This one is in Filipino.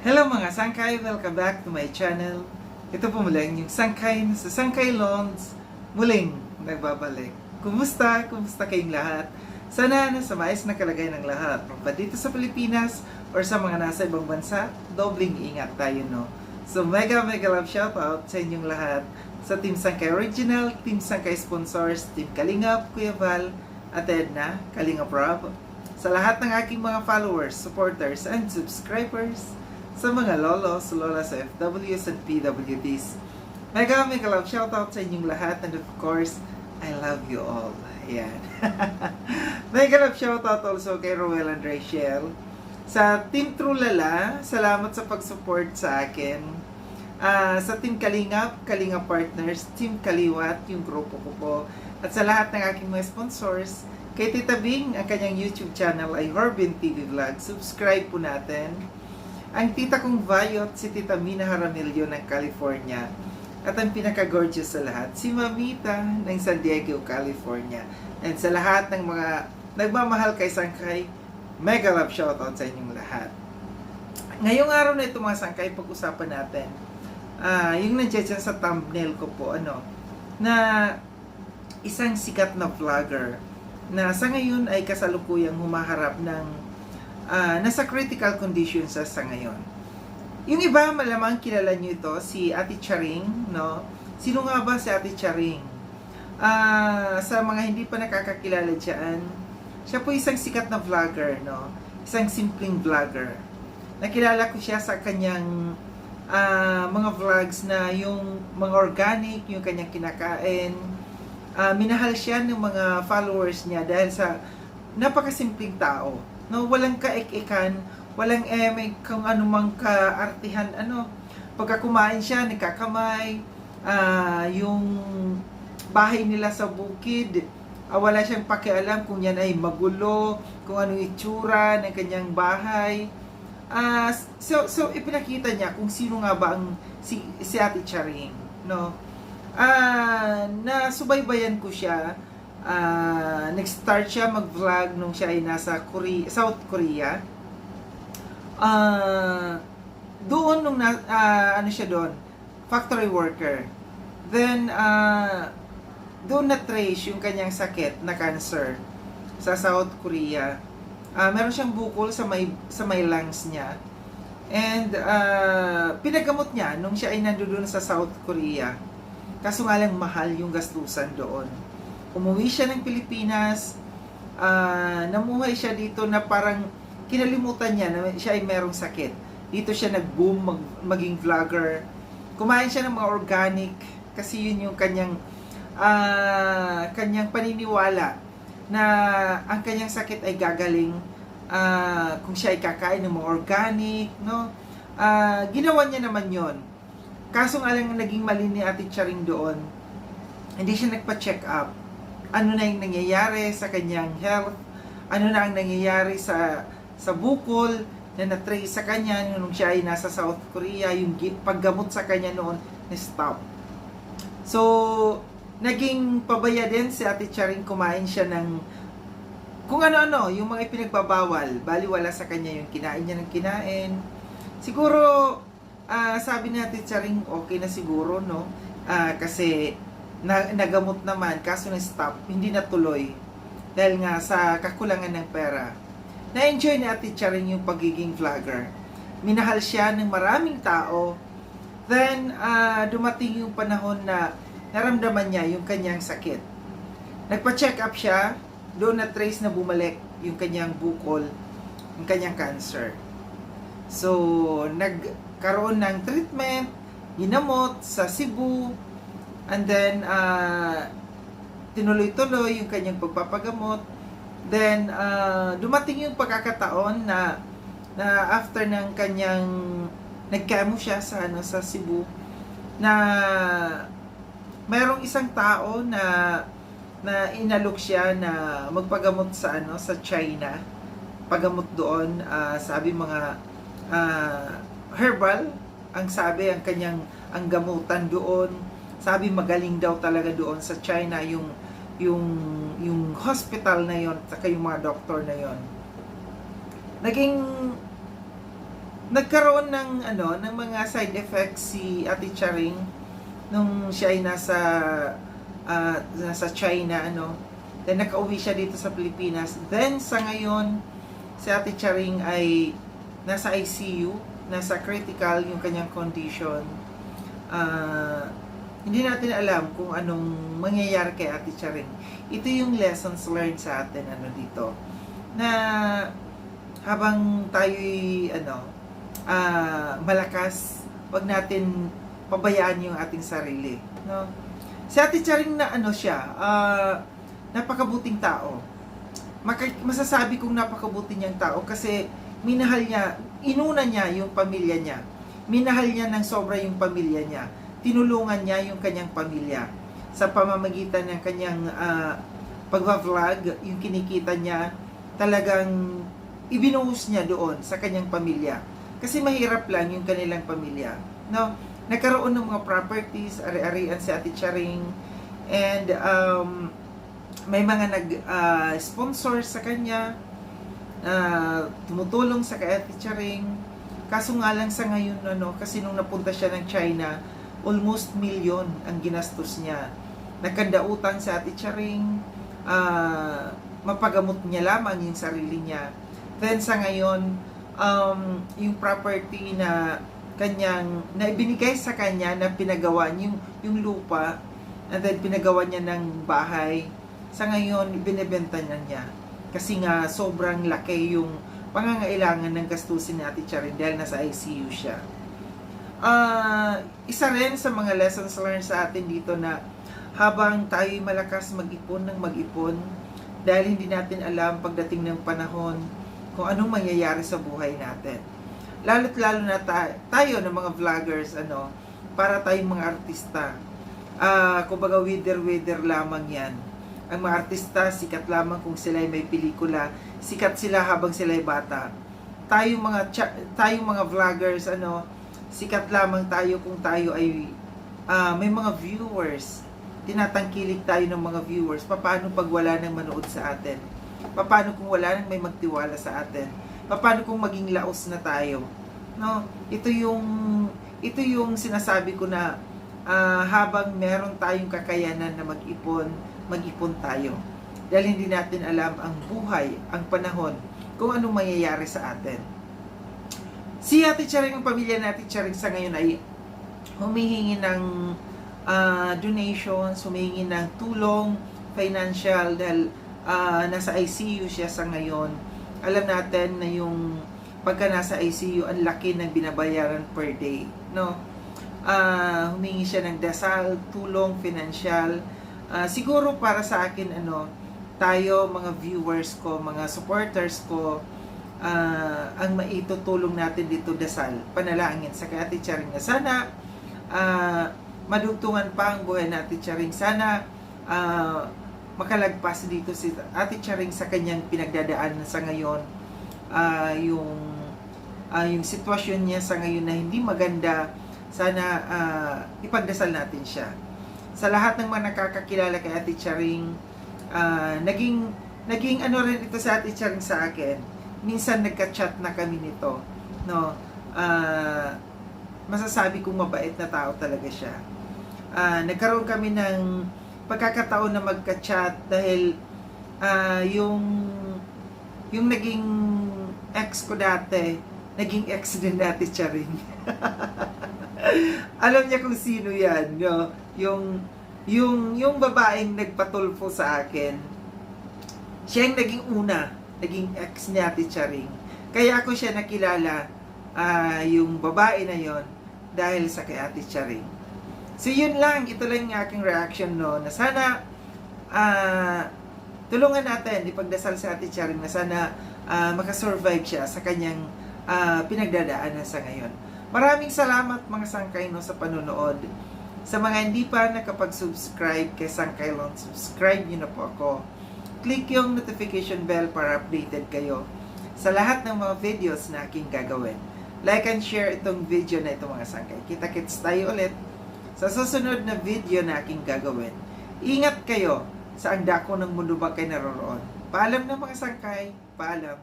Hello mga sangkay! Welcome back to my channel. Ito po muling yung sangkay sa Sangkay Loans muling nagbabalik. Kumusta? Kumusta kayong lahat? Sana nasa maayos na kalagay ng lahat. Pa dito sa Pilipinas or sa mga nasa ibang bansa, dobling ingat tayo, no? So mega love shoutout sa inyong lahat. Sa Team Sangkay Original, Team Sangkay Sponsors, Team Kalingap, Kuya Val, at Edna, Kalingap Rob. Sa lahat ng aking mga followers, supporters, and subscribers, sa mga lolos, lolas, FWs, and PWDs. Mega love shoutout sa inyong lahat, and of course, I love you all. Ayan. Mega love shoutout also kay Roel and Rachel. Sa Team Trulala, salamat sa pag-support sa akin. Sa Team Kalingap, Kalingap Partners, Team Kaliwat, yung grupo ko po. At sa lahat ng aking mga sponsors, kay Tita Bing, ang kanyang YouTube channel ay Horbin TV Vlog. Subscribe po natin. Ang tita kong Vayot, si Tita Mina Jaramillo ng California. At ang pinaka-gorgeous sa lahat, si Mamita ng San Diego, California. And sa lahat ng mga nagmamahal kay Sangkay, mega love shoutout sa inyong lahat. Ngayong araw na ito mga Sangkay, pag-usapan natin, yung nandiyan dyan sa thumbnail ko po, na isang sikat na vlogger na sa ngayon ay kasalukuyang humaharap ng nasa critical condition sa ngayon. Yung iba, malamang kilala nyo ito, si Ate Charing, no? Sino nga ba si Ate Charing? Sa mga hindi pa nakakakilala dyan, siya po isang sikat na vlogger, no? Isang simpleng vlogger. Nakilala ko siya sa kanyang mga vlogs na yung mga organic, yung kanyang kinakain. Minahal siya ng mga followers niya dahil sa napakasimpleng tao. No, walang kaik-ikan, walang may kung anumang kaartihan, pagka kumain siya, nagkakamay, yung bahay nila sa bukid, wala siyang pakialam kung yan ay magulo, kung anong itsura ng kanyang bahay. So ipinakita niya kung sino nga ba ang si Ate Charing, no? Nasubaybayan ko siya. Nag-start siya mag-vlog nung siya ay nasa South Korea. Doon nung siya doon, factory worker. Then doon na-trace yung kanyang sakit na cancer sa South Korea. Meron siyang bukol sa may lungs niya. And pinagamot niya nung siya ay nandoon sa South Korea. Kaso nga lang mahal yung gastusan doon. Umuwi siya ng Pilipinas, namuhay siya dito na parang kinalimutan niya na siya ay merong sakit. Dito siya nag-boom maging vlogger. Kumain siya ng mga organic kasi yun yung kanyang paniniwala na ang kanyang sakit ay gagaling kung siya ay kakain ng mga organic, no? Ginawa niya naman yon. Kaso nga lang naging mali ni Ate Charing doon, hindi siya nagpa-check up. Ano na yung nangyayari sa kanyang health, ano na ang nangyayari sa bukol na na-trace sa kanya nung siya ay nasa South Korea, yung paggamot sa kanya noon na-stop. So, naging pabaya din si Ate Charing, kumain siya ng kung ano-ano, yung mga ipinagbabawal, baliwala sa kanya yung kinain niya ng kinain. Siguro, sabi ni Ate Charing, okay na siguro, no? Kasi nagamot naman, kaso na-stop, hindi natuloy dahil nga sa kakulangan ng pera. Na-enjoy ni Ate Charing yung pagiging vlogger. Minahal siya ng maraming tao. Then, dumating yung panahon na naramdaman niya yung kanyang sakit. Nagpa-check up siya, doon na-trace na bumalik yung kanyang bukol, yung kanyang cancer. So, nagkaroon ng treatment, ginamot sa Cebu, and then, tinuloy-tuloy yung kanyang pagpapagamot. Then, dumating yung pagkakataon na after ng kanyang nagkamo siya sa Cebu, na mayroong isang tao na inalok siya na magpagamot sa China. Pagamot doon, sabi mga herbal, ang sabi ang gamutan doon. Sabi magaling daw talaga doon sa China yung hospital na yon, saka yung mga doktor na yon. Naging nagkaroon ng ng mga side effects si Ate Charing nung siya ay nasa China, then nakauwi siya dito sa Pilipinas. Then sa ngayon si Ate Charing ay nasa ICU, nasa critical yung kanyang condition. Hindi natin alam kung anong mangyayari kay Ate Charing. Ito yung lessons learned sa atin dito, na habang tayo'y malakas, wag natin pabayaan yung ating sarili, no? Si Ate Charing na napakabuting tao. Masasabi kong napakabuti niyang tao kasi minahal niya, inuna niya yung pamilya niya. Minahal niya ng sobra yung pamilya niya. Tinulungan niya yung kanyang pamilya sa pamamagitan ng kanyang pagva-vlog. Yung kinikita niya, talagang ibinuhos niya doon sa kanyang pamilya. Kasi mahirap lang yung kanilang pamilya, no? Nagkaroon ng mga properties, ari-arian si Ate Charing, and may mga nag-sponsor sa kanya, tumutulong sa kay Ate Charing. Kaso nga lang sa ngayon, kasi nung napunta siya ng China, almost milyon ang ginastos niya. Nagkandautang sa Ate Charing, mapagamot niya lamang yung sarili niya. Then sa ngayon, yung property na ibinigay sa kanya, na pinagawa niya yung lupa, and then pinagawa niya ng bahay, sa ngayon ibinebenta niya kasi nga sobrang laki yung pangangailangan ng gastusin ni Ate Charing dahil nasa ICU siya. Isa rin sa mga lessons learned sa atin dito, na habang tayo'y malakas mag-ipon ng mag-ipon, dahil hindi natin alam pagdating ng panahon kung anong mangyayari sa buhay natin. Lalo't lalo na tayo ng mga vloggers, para tayong mga artista. Kumbaga wither lamang yan. Ang mga artista, sikat lamang kung sila ay may pelikula. Sikat sila habang sila ay bata. Tayong mga vloggers, sikat lamang tayo kung tayo ay may mga viewers. Tinatangkilik tayo ng mga viewers. Paano pag wala nang manood sa atin? Paano kung wala nang may magtiwala sa atin? Paano kung maging laos na tayo? No, ito yung sinasabi ko na habang meron tayong kakayanan na mag-ipon tayo. Dahil hindi natin alam ang buhay, ang panahon, kung anong mangyayari sa atin. Si Ate Charing, ang pamilya natin Charing sa ngayon ay humihingi ng donations, humihingi ng tulong financial dahil nasa ICU siya sa ngayon. Alam natin na yung pagka nasa ICU, ang laki ng binabayaran per day, no? Humingi siya ng dasal, tulong, financial. Siguro para sa akin, tayo, mga viewers ko, mga supporters ko, ang maitutulong natin dito, dasal, panalangin sa kay Ate Charing na sana madugtungan pa ang buhay natin Charing. Sana makalagpas dito si Ate Charing sa kanyang pinagdadaanan sa ngayon. Yung sitwasyon niya sa ngayon na hindi maganda, sana ipagdasal natin siya. Sa lahat ng mga nakakakilala kay Ate Charing, naging rin ito sa Ate Charing sa akin. Minsan nagka-chat na kami nito, no? Masasabi kong mabait na tao talaga siya. Nagkaroon kami ng pagkakataon na magka-chat dahil yung naging ex ko dati, naging ex din dati Charing. Alam niya kung sino yan, no? Yung babaeng nagpatulfo sa akin, siya yung naging una, naging ex ni Ate Charing. Kaya ako siya nakilala, yung babae na yon, dahil sa kay Ate Charing. So yun lang, ito lang yung aking reaction, no, na sana tulungan natin, ipagdasal sa Ate Charing na sana makasurvive siya sa kanyang pinagdadaanan sa ngayon. Maraming salamat mga sangkay, no, sa panonood. Sa mga hindi pa nakapag-subscribe kay Sangkay Lon, subscribe nyo na po ako. Click yung notification bell para updated kayo sa lahat ng mga videos na aking gagawin. Like and share itong video na ito mga sangkay. Kita-kits tayo ulit sa susunod na video na aking gagawin. Ingat kayo sa ang dako ng mundo ba kayo naroroon. Paalam na mga sangkay. Paalam.